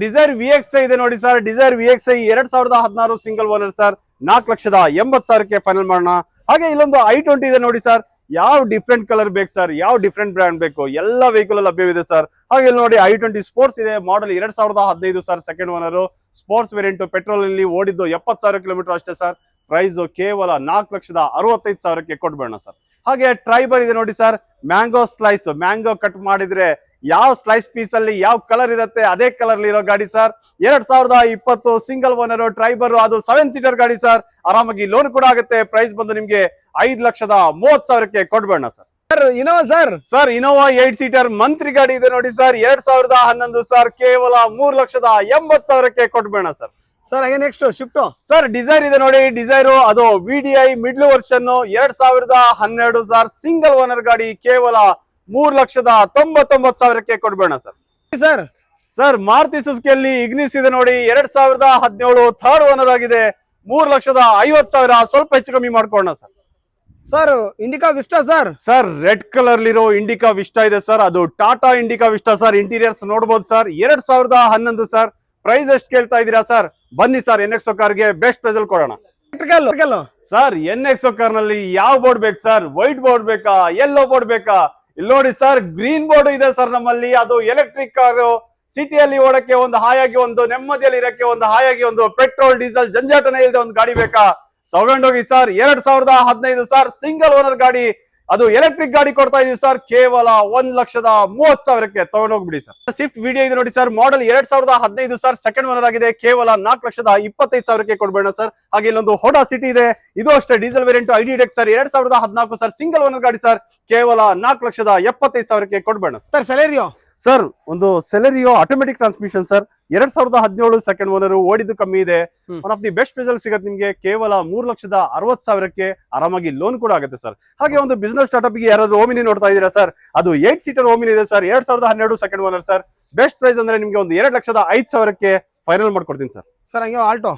ಡಿಸೈರ್ VXi ಇದೆ ನೋಡಿ sir, Dzire VXi 2016 single owner sir, 4,80,000ಕ್ಕೆ ಫೈನಲ್ ಮಾಡೋಣ. ಹಾಗೆ ಇಲ್ಲೊಂದು i20 ಇದೆ ನೋಡಿ ಸರ್, ಯಾವ ಡಿಫ್ರೆಂಟ್ ಕಲರ್ ಬೇಕು ಸರ್, ಯಾವ ಡಿಫ್ರೆಂಟ್ ಬ್ರ್ಯಾಂಡ್ ಬೇಕು, ಎಲ್ಲ ವೆಹಿಕಲ್ ಲಭ್ಯವಿದೆ ಸರ್. ಹಾಗೆ ಇಲ್ಲಿ ನೋಡಿ i20 ಸ್ಪೋರ್ಟ್ಸ್ ಇದೆ, model 2015 sir, second owner, sports variant, petrol ಅಲ್ಲಿ ಓಡಿದ್ದು 70,000 ಕಿಲೋಮೀಟರ್ ಅಷ್ಟೇ ಸರ್. ಪ್ರೈಸ್ ಕೇವಲ 4,65,000ಕ್ಕೆ ಕೊಟ್ಬೇಡ ಸರ್. ಹಾಗೆ ಟ್ರೈಬರ್ ಇದೆ ನೋಡಿ sir, mango slice, mango cut ಮಾಡಿದ್ರೆ ಯಾವ ಸ್ಲೈಸ್ ಪೀಸ್ ಅಲ್ಲಿ ಯಾವ ಕಲರ್ ಇರುತ್ತೆ ಅದೇ ಕಲರ್ ಇರೋ ಗಾಡಿ ಸರ್. 2020 ಸಿಂಗಲ್ ಓನರ್ ಟ್ರೈಬರ್, ಅದು 7 ಸೀಟರ್ ಗಾಡಿ ಸರ್. ಆರಾಮಾಗಿ ಲೋನ್ ಕೂಡ ಆಗುತ್ತೆ. ಪ್ರೈಸ್ ಬಂದು ನಿಮ್ಗೆ 5,30,000 ಕೊಡ್ಬೇಡ sir. Innova sir Innova 8 seater ಮಂತ್ರಿ ಗಾಡಿ ಇದೆ ನೋಡಿ ಸರ್, 2011 ಸರ್, ಕೇವಲ 3,80,000 ಕೊಡ್ಬೇಡ ಸರ್. ಸರ್ ಹಾಗೆ ನೆಕ್ಸ್ಟ್ ಶಿಫ್ಟ್ ಸರ್ ಡಿಸೈರ್ ಇದೆ ನೋಡಿ, ಡಿಸೈರ್ ಅದು VDI middle version 2012 sir, single owner ಗಾಡಿ, ಕೇವಲ 3,99,000 ಕೊಡ್ಬೇಡ ಸರ್. ಸರ್ ಮಾರುತಿ ಸುಜುಕಿಯಲ್ಲಿ ಇಗ್ನಿಸ್ ಇದೆ ನೋಡಿ, 2017 ಥರ್ಡ್ ಓನರ್ ಆಗಿದೆ, 3,50,000, ಸ್ವಲ್ಪ ಹೆಚ್ಚು ಕಮ್ಮಿ ಮಾಡ್ಕೊಳ್ಳೋಣ sir. Sir Indica Vista sir red colour ಇರೋ ಇಂಡಿಕಾ ವಿಸ್ಟಾ ಇದೆ ಸರ್, ಅದು Tata Indica Vista sir. Interiors ನೋಡಬಹುದು ಸರ್, 2011 ಸರ್. ಪ್ರೈಸ್ ಎಷ್ಟು ಕೇಳ್ತಾ ಇದೀರಾ ಸರ್? ಬನ್ನಿ ಸರ್, NXO ಕಾರ್ಗೆ ಬೆಸ್ಟ್ ಪ್ರೈಸ್ ಅಲ್ಲಿ ಕೊಡೋಣ. ಸರ್ NXO ಕಾರ್ ನಲ್ಲಿ ಯಾವ ಬೋರ್ಡ್ ಬೇಕು ಸರ್? ವೈಟ್ ಬೋರ್ಡ್ ಬೇಕಾ, ಯೆಲ್ಲೋ ಬೋರ್ಡ್ ಬೇಕಾ? ಇಲ್ಲಿ ನೋಡಿ ಸರ್, ಗ್ರೀನ್ ಬೋರ್ಡ್ ಇದೆ ಸರ್ ನಮ್ಮಲ್ಲಿ. ಅದು ಎಲೆಕ್ಟ್ರಿಕ್ ಕಾರು, ಸಿಟಿಯಲ್ಲಿ ಓಡಕ್ಕೆ ಒಂದು ಹಾಯಾಗಿ, ಒಂದು ನೆಮ್ಮದಿಯಲ್ಲಿ ಇರಕ್ಕೆ ಒಂದು ಹಾಯಾಗಿ, ಒಂದು ಪೆಟ್ರೋಲ್ ಡೀಸೆಲ್ ಜಂಜಾಟನೇ ಇಲ್ಲದೆ ಒಂದು ಗಾಡಿ ಬೇಕಾ? ತಗೊಂಡೋಗಿ ಸರ್. 2015 ಸರ್, ಸಿಂಗಲ್ ಓನರ್ ಗಾಡಿ, ಅದು ಎಲೆಕ್ಟ್ರಿಕ್ ಗಾಡಿ ಕೊಡ್ತಾ ಇದೀವಿ ಸರ್, ಕೇವಲ 1,30,000 ತಗೊಂಡೋಗ್ಬಿಡಿ ಸರ್. ಸ್ವಿಫ್ಟ್ ವಿಡಿಯೋ ಇದೆ ನೋಡಿ sir, model 2015 sir, second owner ಆಗಿದೆ, ಕೇವಲ 4,25,000 ಕೊಡ್ಬೇಡ ಸರ್. ಹಾಗೆ ಇಲ್ಲೊಂದು ಹೋಡಾ ಸಿಟಿ ಇದೆ, ಇದು ಅಷ್ಟೇ ಡೀಸೆಲ್ ವೇರಿಯಂಟ್ ID ಡೆಕ್ ಸರ್, 2014 ಸರ್, ಸಿಂಗಲ್ ಓನರ್ ಗಾಡಿ ಸರ್, ಕೇವಲ 4,75,000 ಕೊಡ್ಬೇಡ ಸರ್. ಸೆಲೆರಿಯೋ ಸರ್ ಒಂದು Celerio automatic transmission sir, 2017 second owner, ಓಡಿದ್ದು ಕಮ್ಮಿ ಇದೆ. One of the best price ಅಲ್ಲಿ ಸಿಗುತ್ತೆ ನಿಮ್ಗೆ, ಕೇವಲ 3,60,000 ಆರಾಮಾಗಿ ಲೋನ್ ಕೂಡ ಆಗುತ್ತೆ ಸರ್. ಹಾಗೆ ಒಂದು ಬಿಸ್ನೆಸ್ ಸ್ಟಾರ್ಟ್ಅಪ್ ಗೆ ಯಾರಾದ್ರೂ ಓಮಿನಿ ನೋಡ್ತಾ ಇದೀರಾ ಸರ್, ಅದು 8 ಸೀಟರ್ ಓಮಿನಿ ಇದೆ ಸರ್, 2012 second owner sir. Best price ಅಂದ್ರೆ ನಿಮ್ಗೆ ಒಂದು 2,05,000 ಫೈನಲ್ ಮಾಡ್ಕೊಡ್ತೀನಿ ಸರ್. ಸರ್ ಹಂಗೆ ಆಲ್ಟೋ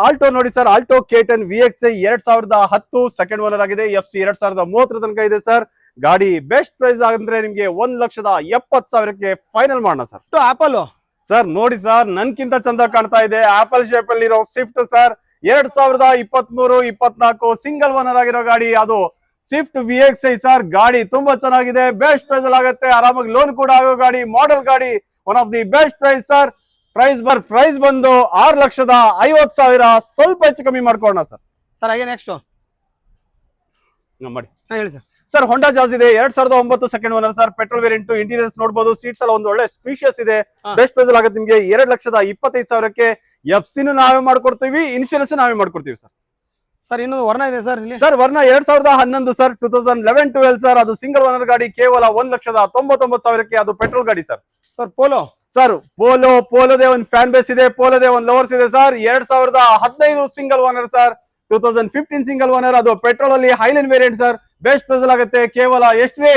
ಆಲ್ಟೋ ನೋಡಿ sir, Alto K10 VXi 2010 second owner ಆಗಿದೆ, FC 2030 ತನಕ ಇದೆ ಸರ್. ಗಾಡಿ ಬೆಸ್ಟ್ ಪ್ರೈಸ್ ಅಂದ್ರೆ ನಿಮ್ಗೆ 1,70,000 ಫೈನಲ್ ಮಾಡೋಣ ಸರ್. ಆಪಲ್ ಸರ್ ನೋಡಿ ಸರ್, ನನ್ಕಿಂತ ಚಂದ ಕಾಣ್ತಾ ಇದೆ ಆಪಲ್ ಶೇಪ್ ಅಲ್ಲಿ ಇರೋ ಸ್ವಿಫ್ಟ್ ಸರ್, 2023-24 ಸಿಂಗಲ್ ಓನರ್ ಆಗಿರೋ ಗಾಡಿ, ಅದು ಸ್ವಿಫ್ಟ್ VXi ಸರ್. ಗಾಡಿ ತುಂಬಾ ಚೆನ್ನಾಗಿದೆ, ಬೆಸ್ಟ್ ಪ್ರೈಸ್ ಅಲ್ಲಿ ಆಗುತ್ತೆ, ಆರಾಮಾಗಿ ಲೋನ್ ಕೂಡ ಆಗೋ ಗಾಡಿ, ಮಾಡೆಲ್ ಗಾಡಿ, one of the best price sir. Price ಬಂದು 6,50,000, ಸ್ವಲ್ಪ ಹೆಚ್ಚು ಕಮ್ಮಿ ಮಾಡ್ಕೊಳ್ಳೋಣ ಸರ್. ಸರ್ ಹಾಗೆ ನೆಕ್ಸ್ಟ್ ಮಾಡಿ ಹೇಳಿ ಸರ್. ಸರ್ ಹೊಂಡಾ ಜಾಸ್ ಇದೆ, 2009 second owner sir, petrol variant. Interiors ನೋಡಬಹುದು, ಸೀಟ್ಸ್ ಎಲ್ಲ ಒಂದು ಒಳ್ಳೆ ಸ್ಪೀಷಿಯಸ್ ಇದೆ. ಬೆಸ್ಟ್ ಪ್ರೈಸ್ ಆಗುತ್ತೆ ನಿಮ್ಗೆ 2,25,000. FC ನಾವೇ ಮಾಡ್ಕೊಡ್ತೀವಿ, ಇನ್ಶೂರೆನ್ಸ್ ನಾವೇ ಮಾಡ್ಕೊಡ್ತೀವಿ ಸರ್. ಸರ್ ಇನ್ನೊಂದು ವರ್ಣ ಇದೆ ಸರ್ ಇಲ್ಲಿ. ಸರ್ ವರ್ಣ 2011 ಸರ್, 2011-12 ಸರ್, ಅದು ಸಿಂಗಲ್ ಓನರ್ ಗಾಡಿ, ಕೇವಲ 1,99,000, ಅದು ಪೆಟ್ರೋಲ್ ಗಾಡಿ ಸರ್. ಸರ್ ಪೋಲೋ ಪೋಲೋದೇ ಒಂದು ಫ್ಯಾನ್ ಬೇಸ್ ಇದೆ, ಪೋಲೋದೇ ಒಂದು ಲವರ್ಸ್ ಇದೆ sir. 2015 single owner sir, 2015 single owner, ಅದು ಪೆಟ್ರೋಲ್ ಅಲ್ಲಿ highline variant sir. Best price ಆಗುತ್ತೆ, ಕೇವಲ ಎಷ್ಟ್ರಿ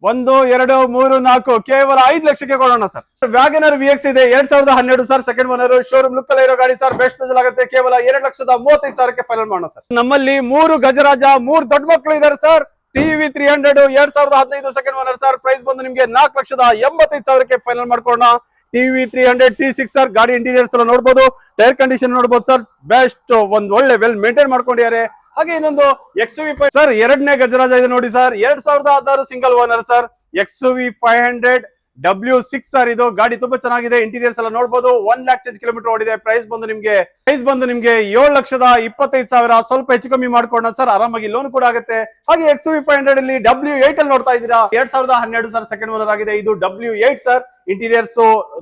1, 2, 3, 4, ಕೇವಲ 5,00,000 ಕೊಡೋಣ ಸರ್. ವ್ಯಾಗನರ್ VX ಇದೆ, 2012 sir, second owner, showroom look ಅಲ್ಲಿ ಇರೋ ಗಾಡಿ ಸರ್. ಬೆಸ್ಟ್ ಪ್ರೈಸ್ ಆಗುತ್ತೆ, ಕೇವಲ 2,35,000 ಫೈನಲ್ ಮಾಡೋಣ ಸರ್. ನಮ್ಮಲ್ಲಿ 3 ಗಜರಾಜ, 3 ದೊಡ್ಡ ಮಕ್ಕಳು ಇದಾರೆ sir. TV 300 2015 second owner sir, price ಬಂದು ನಿಮ್ಗೆ 4,85,000 ಫೈನಲ್ ಮಾಡ್ಕೊಳ್ಳೋಣ. TV 300 T6 ಸರ್, ಗಾಡಿ ಇಂಟೀರಿಯರ್ಸ್ ಎಲ್ಲ ನೋಡಬಹುದು, ಟೈರ್ ಕಂಡೀಷನ್ ನೋಡಬಹುದು ಸರ್. ಬೆಸ್ಟ್ ಒಂದು ಒಳ್ಳೆ ವೆಲ್ ಮೇಂಟೈನ್ ಮಾಡ್ಕೊಂಡಿದ್ದಾರೆ. ಹಾಗೆ ಇನ್ನೊಂದು XUV5 ಸರ್, 2ನೇ ಗಜರಾಜ ಇದೆ ನೋಡಿ sir, 2016 single owner sir, XUV500 W6 sir. ಇದು ಗಾಡಿ ತುಂಬಾ ಚೆನ್ನಾಗಿದೆ, ಇಂಟೀರಿಯರ್ಸ್ ಎಲ್ಲ ನೋಡಬಹುದು, 1,00,000 ಕಿಲೋಮೀಟರ್ ಓಡಿದೆ. ಪ್ರೈಸ್ ಬಂದು ನಿಮ್ಗೆ 7,25,000, ಸ್ವಲ್ಪ ಹೆಚ್ಚು ಕಮ್ಮಿ ಮಾಡ್ಕೊಳ್ಳೋಣ ಸರ್, ಆರಾಮಾಗಿ ಲೋನ್ ಕೂಡ ಆಗುತ್ತೆ. ಹಾಗೆ XUV500 ಅಲ್ಲಿ W8 ಅಲ್ಲಿ ನೋಡ್ತಾ ಇದ್ದೀರಾ, 2012 ಸರ್, ಸೆಕೆಂಡ್ ಓನರ್ ಆಗಿದೆ, ಇದು W8 ಸರ್. ಇಂಟೀರಿಯರ್ಸ್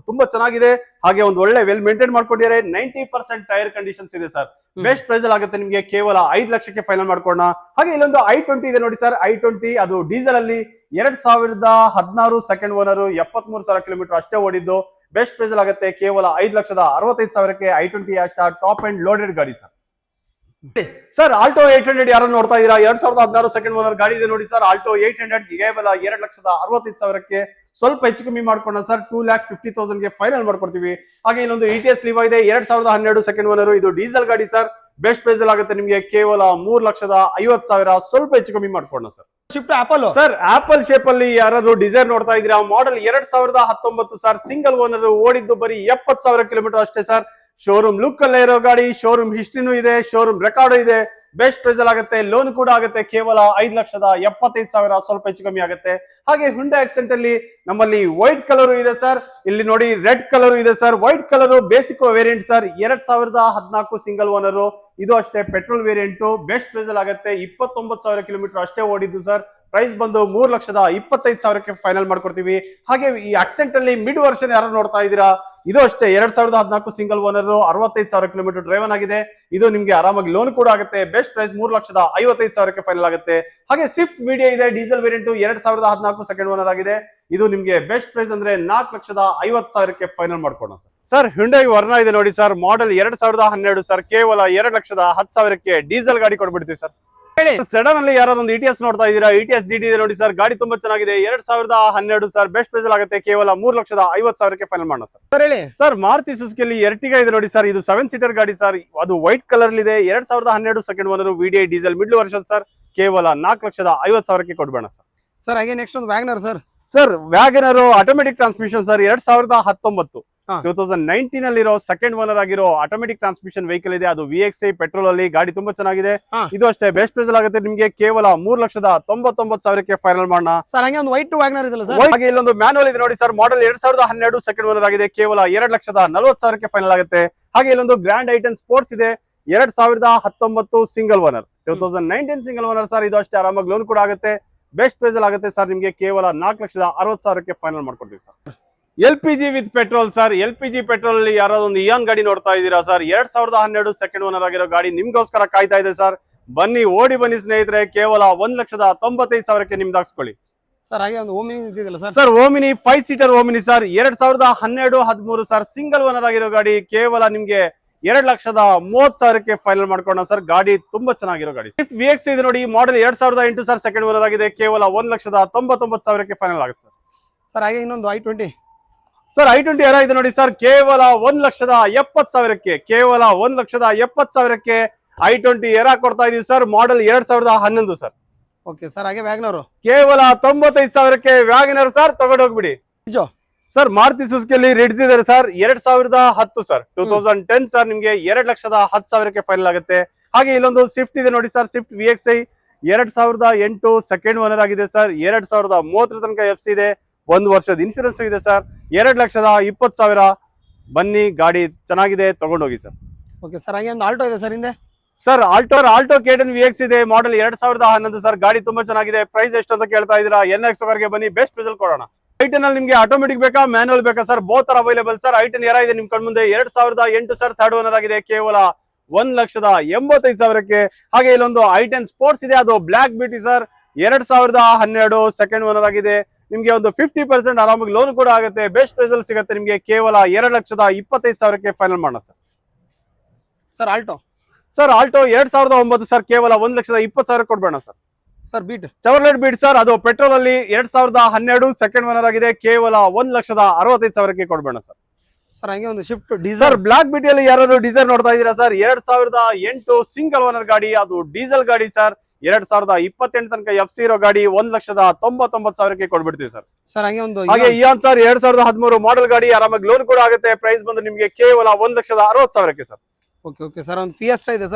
ತುಂಬಾ ಚೆನ್ನಾಗಿದೆ, ಹಾಗೆ ಒಂದು ಒಳ್ಳೆ ವೆಲ್ ಮೇಂಟೈನ್ ಮಾಡ್ಕೊಂಡಿದ್ದಾರೆ. 90% ಟೈರ್ ಕಂಡೀಷನ್ಸ್ ಇದೆ ಸರ್. ಬೆಸ್ಟ್ ಪ್ರೈಸ್ ಅಲ್ಲಿ ಆಗುತ್ತೆ ನಿಮ್ಗೆ, ಕೇವಲ 5,00,000 ಫೈನಲ್ ಮಾಡ್ಕೊಳ್ಳೋಣ. ಹಾಗೆ ಇಲ್ಲೊಂದು I20 ಇದೆ ನೋಡಿ ಸರ್, I20 ಅದು ಡೀಸೆಲ್ ಅಲ್ಲಿ 2016 ಸೆಕೆಂಡ್ ಓನರ್, 73,000 ಕಿಲೋಮೀಟರ್ ಅಷ್ಟೇ ಓಡಿದ್ದು. ಬೆಸ್ಟ್ ಪ್ರೈಸ್ ಅಲ್ಲಿ ಆಗುತ್ತೆ, ಕೇವಲ 5,65,000. I20 ಅಷ್ಟ ಟಾಪ್ ಅಂಡ್ ಲೋಡೆಡ್ ಗಾಡಿ ಸರ್. ಸರ್ ಆಲ್ಟೋ 800 ಯಾರು ನೋಡ್ತಾ ಇದೀರಾ, 2016 ಸೆಕೆಂಡ್ ಓನರ್ ಗಾಡಿ ಇದೆ ನೋಡಿ ಸರ್, ಆಲ್ಟೋ 800 ಕೇವಲ 2,65,000, ಸ್ವಲ್ಪ ಹೆಚ್ಚು ಕಮ್ಮಿ ಮಾಡ್ಕೊಳ್ಳೋಣ ಸರ್. 2,50,000 ಫೈನಲ್ ಮಾಡ್ಕೊಡ್ತೀವಿ. ಹಾಗೆ ಇಲ್ಲೊಂದು ETS ಲಿವಾ ಇದೆ, 2012 ಸೆಕೆಂಡ್ ಓನರ್, ಇದು ಡೀಸೆಲ್ ಗಾಡಿ ಸರ್. ಬೆಸ್ಟ್ ಪ್ರೈಸ್ ಅಲ್ಲಿ ಆಗುತ್ತೆ ನಿಮ್ಗೆ, ಕೇವಲ 3,50,000, ಸ್ವಲ್ಪ ಹೆಚ್ಚು ಕಮ್ಮಿ ಮಾಡ್ಕೊಳ್ಳೋಣ sir. Shift apple sir, apple shape ಅಲ್ಲಿ ಯಾರಾದ್ರೂ ಡಿಸೈರ್ ನೋಡ್ತಾ ಇದೀರಾ, ಮಾಡೆಲ್ 2019 ಸರ್, ಸಿಂಗಲ್ ಓನರ್, ಓಡಿದ್ದು ಬರೀ 70,000 ಕಿಲೋಮೀಟರ್ ಅಷ್ಟೇ ಸರ್. ಶೋರೂಮ್ ಲುಕ್ ಅಲ್ಲೇ ಇರೋ ಗಾಡಿ, ಶೋರೂಮ್ ಹಿಸ್ಟ್ರಿನೂ ಇದೆ, ಶೋರೂಮ್ ರೆಕಾರ್ಡ್ ಇದೆ. ಬೆಸ್ಟ್ ಪ್ರೈಸ್ ಅಲ್ಲಿ ಆಗುತ್ತೆ, ಲೋನ್ ಕೂಡ ಆಗುತ್ತೆ, ಕೇವಲ 5,75,000, ಸ್ವಲ್ಪ ಹೆಚ್ಚು ಕಮ್ಮಿ ಆಗುತ್ತೆ. ಹಾಗೆ ಹುಂಡಾ ಆಕ್ಸೆಂಟ್ ಅಲ್ಲಿ ನಮ್ಮಲ್ಲಿ ವೈಟ್ ಕಲರ್ ಇದೆ ಸರ್, ಇಲ್ಲಿ ನೋಡಿ ರೆಡ್ ಕಲರ್ ಇದೆ sir. White colour basic variant sir, 2014 single owner, ಇದು ಅಷ್ಟೇ ಪೆಟ್ರೋಲ್ ವೇರಿಯಂಟ್ ಬೆಸ್ಟ್ ಪ್ರೈಸ್ ಅಲ್ಲಿ ಆಗುತ್ತೆ 29,000 ಕಿಲೋಮೀಟರ್ ಅಷ್ಟೇ ಓಡಿದ್ದು ಸರ್. ಪ್ರೈಸ್ ಬಂದು 3,25,000ಕ್ಕೆ ಫೈನಲ್ ಮಾಡ್ಕೊಡ್ತೀವಿ. ಹಾಗೆ ಈ ಅಕ್ಸೆಂಟ್ ಅಲ್ಲಿ ಮಿಡ್ ವರ್ಷನ್ ಯಾರು ನೋಡ್ತಾ ಇದ್ದೀರಾ, ಇದು ಅಷ್ಟೇ 2014 ಸಿಂಗಲ್ ಓನರ್ 65,000 ಕಿಲೋಮೀಟರ್ ಡ್ರೈವನ್ ಆಗಿದೆ. ಇದು ನಿಮ್ಗೆ ಆರಾಮಾಗಿ ಲೋನ್ ಕೂಡ ಆಗುತ್ತೆ. ಬೆಸ್ಟ್ ಪ್ರೈಸ್ 3,55,000ಕ್ಕೆ ಫೈನಲ್ ಆಗುತ್ತೆ. ಹಾಗೆ ಸ್ವಿಫ್ಟ್ ಮೀಡಿಯಾ ಇದೆ, ಡೀಸೆಲ್ ವೇರಿಯಂಟ್ 2014 ಸೆಕೆಂಡ್ ಓನರ್ ಆಗಿದೆ. ಇದು ನಿಮ್ಗೆ ಬೆಸ್ಟ್ ಪ್ರೈಸ್ ಅಂದ್ರೆ 4,50,000ಕ್ಕೆ ಫೈನಲ್ ಮಾಡ್ಕೊಡೋಣ ಸರ್. ಹ್ಯುಂಡೈ ವರ್ನಾ ಇದೆ ನೋಡಿ ಸರ್, ಮಾಡೆಲ್ 2012 ಸರ್, ಕೇವಲ 2,10,000ಕ್ಕೆ ಡೀಸೆಲ್ ಗಾಡಿ ಕೊಡ್ಬಿಡ್ತೀವಿ ಸರ್. ಸೆಡನ್ ಅಲ್ಲಿ ಯಾರು ಒಂದು ಇಟಿಎಸ್ ನೋಡ್ತಾ ಇದ್ದೀರಾ, ಇಟಿಎಸ್ ಜಿಡಿ ಇದೆ ನೋಡಿ ಸರ್, ಗಾಡಿ ತುಂಬಾ ಚೆನ್ನಾಗಿದೆ. 2012 ಸರ್, ಬೆಸ್ಟ್ ಪ್ರೈಸ್ ಆಗುತ್ತೆ ಕೇವಲ 3,50,000ಕ್ಕೆ ಫೈನಲ್ ಮಾಡೋಣ ಸರ್. ಸರ್ ಮಾರುತಿ ಸುಜುಕಿಯಲ್ಲಿ ಎರ್ಟಿಗಾ ಇದೆ ನೋಡಿ ಸರ್, ಇದು 7 ಸೀಟರ್ ಗಾಡಿ ಸರ್, ಅದು ವೈಟ್ ಕಲರ್ ಇದೆ. 2012 second owner, VDI diesel middle version sir, ಕೇವಲ 4,50,000ಕ್ಕೆ ಕೊಡ್ಬೇಡ ಸರ್. ಸರ್ ಹಾಗೆ ನೆಕ್ಸ್ಟ್ ಒಂದು WagonR sir WagonR automatic transmission sir, 2019 2019 ಅಲ್ಲಿರೋ ಸೆಕೆಂಡ್ ಓನರ್ ಆಗಿರೋ ಆಟೋಮೆಟಿಕ್ ಟ್ರಾನ್ಸ್ಮಿಷನ್ ವೆಹಿಕಲ್ ಇದೆ. ಅದು VXI ಪೆಟ್ರೋಲ್ ಅಲ್ಲಿ ಗಾಡಿ ತುಂಬಾ ಚೆನ್ನಾಗಿದೆ. ಇದು ಅಷ್ಟೇ ಬೆಸ್ಟ್ ಪ್ರೈಸ್ ಆಗುತ್ತೆ ನಿಮ್ಗೆ ಕೇವಲ 3,99,000ಕ್ಕೆ ಫೈನಲ್ ಮಾಡೋಣ ಸರ್. ಹಾಗೆ ಒಂದು ವೈಟ್ ವ್ಯಾಗನರ್ ಇದೆಲ್ಲ ಸರ್, ಹಾಗೆ ಇಲ್ಲೊಂದು ಮ್ಯಾನುವಲ್ ಇದೆ ನೋಡಿ ಸರ್, ಮಾಡೆಲ್ 2012 ಸೆಕೆಂಡ್ ಓನರ್ ಆಗಿದೆ. ಕೇವಲ 2,40,000ಕ್ಕೆ ಫೈನಲ್ ಆಗುತ್ತೆ. ಹಾಗೆ ಇಲ್ಲೊಂದು ಗ್ರ್ಯಾಂಡ್ ಐಟನ್ ಸ್ಪೋರ್ಟ್ಸ್ ಇದೆ, 2019 single owner, 2019 single owner sir. ಇದು ಅಷ್ಟೇ ಆರಾಮಾಗಿ ಲೋನ್ ಕೂಡ ಆಗುತ್ತೆ. ಬೆಸ್ಟ್ ಪ್ರೈಸ್ ಅಲ್ಲಿ ಆಗುತ್ತೆ ಸರ್, ನಿಮ್ಗೆ ಕೇವಲ 4,60,000ಕ್ಕೆ ಫೈನಲ್ ಮಾಡ್ಕೊಡ್ತೀವಿ sir. LPG with petrol sir, LPG petrol ಅಲ್ಲಿ ಯಾರಾದ್ರೂ ಒಂದು ಇಯಾನ್ ಗಾಡಿ ನೋಡ್ತಾ ಇದ್ದೀರಾ ಸರ್, 2012 ಸೆಕೆಂಡ್ ಓನರ್ ಆಗಿರೋ ಗಾಡಿ ನಿಮ್ಗೋಸ್ಕರ ಕಾಯ್ತಾ ಇದೆ ಸರ್. ಬನ್ನಿ, ಓಡಿ ಬನ್ನಿ ಸ್ನೇಹಿತರೆ, ಕೇವಲ 1,95,000ಕ್ಕೆ ನಿಮ್ದು ಹಾಕ್ಸ್ಕೊಳ್ಳಿ ಸರ್. ಹಾಗೆ ಒಂದು ಓಮಿನಿ ಇದೆಯಲ್ಲ sir, sir Omni 5 seater Omni sir, 2012-13 sir, single owner ಆಗಿರೋ ಗಾಡಿ, ಕೇವಲ ನಿಮ್ಗೆ 2,30,000ಕ್ಕೆ ಫೈನಲ್ ಮಾಡ್ಕೊಂಡ ಸರ್. ಗಾಡಿ ತುಂಬಾ ಚೆನ್ನಾಗಿರೋ ಗಾಡಿ. ಸ್ವಿಫ್ಟ್ VXI ಇದೆ ನೋಡಿ, ಮಾಡೆಲ್ 2008 ಸರ್, ಸೆಕೆಂಡ್ ಓನರ್ ಆಗಿದೆ. ಕೇವಲ 1,99,000ಕ್ಕೆ ಫೈನಲ್ ಆಗುತ್ತೆ ಸರ್. ಸರ್ ಹಾಗೆ ಇನ್ನೊಂದು i20 ಸರ್, i20 ಎರ ಇದೆ ನೋಡಿ ಸರ್, ಕೇವಲ 1,70,000ಕ್ಕೆ, ಕೇವಲ 1,70,000ಕ್ಕೆ i20 ಎರ ಕೊಡ್ತಾ ಇದೀವಿ sir. Model 2011 sir. Okay sir. ಹಾಗೆ ವ್ಯಾಗನರ್ ಕೇವಲ 95,000ಕ್ಕೆ ವ್ಯಾಗನರ್ ಸರ್, ತಗೊಂಡು ಹೋಗ್ಬಿಡಿ ಸರ್. ಮಾರುತಿ ಸುಜುಕಿಯಲ್ಲಿ ರಿಡ್ಸ್ ಇದೆ ಸರ್, 2010 ಸರ್, 2010 ಸರ್, ನಿಮ್ಗೆ 2,10,000ಕ್ಕೆ ಫೈನಲ್ ಆಗುತ್ತೆ. ಹಾಗೆ ಇಲ್ಲೊಂದು ಸ್ವಿಫ್ಟ್ ಇದೆ ನೋಡಿ sir, Swift VXI 2008 second owner ಆಗಿದೆ ಸರ್, 2030 ತನಕ FC ಇದೆ, 1 ವರ್ಷದ ಇನ್ಶೂರೆನ್ಸ್ ಇದೆ ಸರ್, 2,20,000. ಬನ್ನಿ, ಗಾಡಿ ಚೆನ್ನಾಗಿದೆ, ತಗೊಂಡೋಗಿ ಸರ್. Okay sir. ಹಾಗೆ ಒಂದು ಆಲ್ಟೋ ಇದೆ ಸರ್ ಹಿಂದೆ ಸರ್, ಆಲ್ಟೋ K10 VX ಇದೆ, ಮಾಡೆಲ್ 2011 ಸರ್, ಗಾಡಿ ತುಂಬಾ ಚೆನ್ನಾಗಿದೆ. ಪ್ರೈಸ್ ಎಷ್ಟು ಅಂತ ಕೇಳ್ತಾ ಇದೀರಾ, NX ಗೆ ಬನ್ನಿ, ಬೆಸ್ಟ್ ಪ್ರೈಸ್ ಕೊಡೋಣ. i10 ಅಲ್ಲಿ ನಿಮ್ಗೆ ಆಟೋಮೆಟಿಕ್ ಬೇಕಾ ಮ್ಯಾನುವಲ್ ಬೇಕಾ sir, both are available sir. i10 ಎರ ಇದೆ ನಿಮ್ ಕಣ್ಮುಂದೆ, 2008 ಸರ್, ಥರ್ಡ್ ಓನರ್ ಆಗಿದೆ, ಕೇವಲ 1,85,000ಕ್ಕೆ. ಹಾಗೆ ಇಲ್ಲೊಂದು i10 ಸ್ಪೋರ್ಟ್ಸ್ ಇದೆ, ಅದು block beauty sir, 2012 second owner ಆಗಿದೆ. ನಿಮ್ಗೆ ಒಂದು 50% ಆರಾಮಾಗಿ ಲೋನ್ ಕೂಡ ಆಗುತ್ತೆ. ಬೆಸ್ಟ್ ಪ್ರೈಸ್ ಅಲ್ಲಿ ಸಿಗುತ್ತೆ ನಿಮ್ಗೆ, ಕೇವಲ 2,25,000ಕ್ಕೆ ಫೈನಲ್ ಮಾಡೋಣ ಸರ್. ಸರ್ ಆಲ್ಟೋ 2009 ಸರ್, ಕೇವಲ 1,20,000 ಕೊಡ್ಬೇಡ sir. Sir Beat Chevrolet Beat sir, ಅದು ಪೆಟ್ರೋಲ್ ಅಲ್ಲಿ 2012 ಸೆಕೆಂಡ್ ಓನರ್ ಆಗಿದೆ, ಕೇವಲ 1,65,000ಕ್ಕೆ ಕೊಡ್ಬೇಡ ಸರ್. ಸರ್ ಹಾಗೆ ಒಂದು ಶಿಫ್ಟ್ ಡೀಸೆಲ್ ಸರ್, ಬ್ಲಾಕ್ ಬಿಟಿಯಲ್ಲಿ ಯಾರಾದ್ರು ಡೀಸೆಲ್ ನೋಡ್ತಾ ಇದ್ದೀರಾ ಸರ್, 2008 ಸಿಂಗಲ್ ಓನರ್ ಗಾಡಿ, ಅದು ಡೀಸೆಲ್ ಗಾಡಿ ಸರ್, 2028 ತನಕ FC ಇರೋ ಗಾಡಿ, 1,99,000ಕ್ಕೆ ಕೊಡ್ಬಿಡ್ತೀವಿ ಸರ್. ಸರ್ ಹಾಗೆ ಒಂದು ಇಯಾನ್ ಸರ್, 2013 ಮಾಡೆಲ್ ಗಾಡಿ, ಆರಾಮಾಗಿ ಲೋನ್ ಕೂಡ ಆಗುತ್ತೆ. ಪ್ರೈಸ್ ಬಂದು ನಿಮ್ಗೆ ಕೇವಲ 1,60,000ಕ್ಕೆ ಸರ್. Okay sir. ಒಂದು ಫಿಯೆಸ್ಟಾ ಇದೆ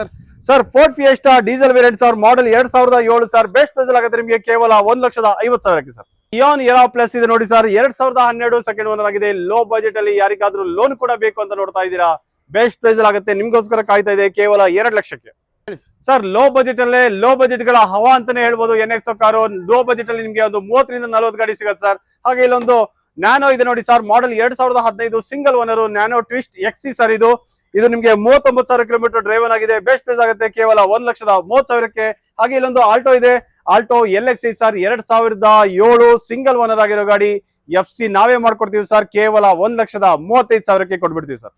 sir, Ford Fiesta diesel variant sir, model 2007 sir, best price ಆಗುತ್ತೆ ನಿಮ್ಗೆ ಕೇವಲ 1,50,000ಕ್ಕೆ ಸರ್. ಇಯಾನ್ ಎರಾ ಪ್ಲಸ್ ಇದೆ ನೋಡಿ ಸರ್, 2012 ಸೆಕೆಂಡ್ ಓನರ್ ಆಗಿದೆ. ಲೋ ಬಜೆಟ್ ಅಲ್ಲಿ ಯಾರಿಗಾದ್ರೂ ಲೋನ್ ಕೂಡ ಬೇಕು ಅಂತ ನೋಡ್ತಾ ಇದ್ದೀರಾ, ಬೆಸ್ಟ್ ಪ್ರೈಸ್ ಆಗುತ್ತೆ, ನಿಮ್ಗೋಸ್ಕರ ಕಾಯ್ತಾ ಇದೆ, ಕೇವಲ 2,00,000ಕ್ಕೆ ಸರ್. ಲೋ ಬಜೆಟ್ ಗಳ ಹವಾ ಅಂತಾನೆ ಹೇಳ್ಬೋದು NX ಕಾರು. ಲೋ ಬಜೆಟ್ ಅಲ್ಲಿ ನಿಮ್ಗೆ ಒಂದು 30-40 ಗಾಡಿ ಸಿಗುತ್ತೆ ಸರ್. ಹಾಗೆ ಇಲ್ಲೊಂದು ನ್ಯಾನೋ ಇದೆ ನೋಡಿ sir, model 2015 single owner, nano twist XC sir. ಇದು ನಿಮ್ಗೆ 39,000 ಕಿಲೋಮೀಟರ್ ಡ್ರೈವನ್ ಆಗಿದೆ. ಬೆಸ್ಟ್ ಪ್ರೈಸ್ ಆಗುತ್ತೆ, ಕೇವಲ 1,30,000ಕ್ಕೆ. ಹಾಗೆ ಇಲ್ಲೊಂದು ಆಲ್ಟೋ ಇದೆ, Alto LXI sir, 2007 single owner ಆಗಿರೋ ಗಾಡಿ, FC ನಾವೇ ಮಾಡ್ಕೊಡ್ತೀವಿ ಸರ್, ಕೇವಲ 1,35,000ಕ್ಕೆ ಕೊಟ್ಬಿಡ್ತೀವಿ ಸರ್.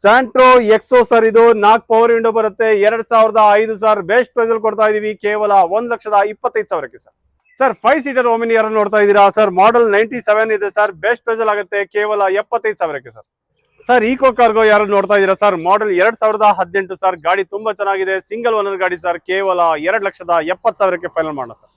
ಸ್ಯಾಂಟ್ರೋ ಎಕ್ಸೋ ಸರ್, ಇದು 4 ಪವರ್ ವಿಂಡೋ ಬರುತ್ತೆ, 2005 ಸರ್, ಬೆಸ್ಟ್ ಪ್ರೈಸ್ ಅಲ್ಲಿ ಕೊಡ್ತಾ ಇದೀವಿ, ಕೇವಲ 1,25,000ಕ್ಕೆ ಸರ್. ಸರ್, 5 ಸೀಟರ್ ಓಮಿನಿ ಯಾರು ನೋಡ್ತಾ ಇದೀರಾ ಸರ್, ಮಾಡೆಲ್ 97 ಇದೆ ಸರ್, ಬೆಸ್ಟ್ ಪ್ರೈಸ್ ಅಲ್ಲಿ ಆಗುತ್ತೆ, ಕೇವಲ 75,000ಕ್ಕೆ ಸರ್. ಸರ್, ಈಕೋ ಕಾರ್ಗೋ ಯಾರು ನೋಡ್ತಾ ಇದೀರಾ ಸರ್, ಮಾಡೆಲ್ 2018 ಸರ್, ಗಾಡಿ ತುಂಬಾ ಚೆನ್ನಾಗಿದೆ, ಸಿಂಗಲ್ ಓನರ್ ಗಾಡಿ ಸರ್, ಕೇವಲ 2,70,000ಕ್ಕೆ ಫೈನಲ್ ಮಾಡೋಣ ಸರ್.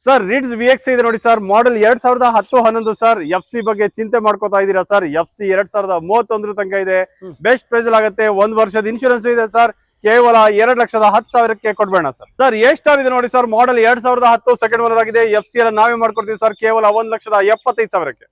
ಸರ್, ರಿಡ್ಸ್ VXI ಇದೆ ನೋಡಿ ಸರ್, ಮಾಡೆಲ್ 2010-11 ಸರ್, FC ಬಗ್ಗೆ ಚಿಂತೆ ಮಾಡ್ಕೋತಾ ಇದೀರಾ ಸರ್, FC 2031 ತನಕ ಇದೆ, ಬೆಸ್ಟ್ ಪ್ರೈಸ್ ಆಗುತ್ತೆ, 1 ವರ್ಷದ ಇನ್ಶೂರೆನ್ಸ್ ಇದೆ ಸರ್, ಕೇವಲ 2,10,000ಕ್ಕೆ ಕೊಡ್ಬೇಡ ಸರ್. ಸರ್, ಸ್ಟಾರ್ ಇದೆ ನೋಡಿ ಸರ್, ಮಾಡೆಲ್ 2010 ಸೆಕೆಂಡ್ ಓನರ್ ಆಗಿದೆ, FC ಎಲ್ಲ ನಾವೇ ಮಾಡ್ಕೊಡ್ತೀವಿ ಸರ್, ಕೇವಲ 1,75,000ಕ್ಕೆ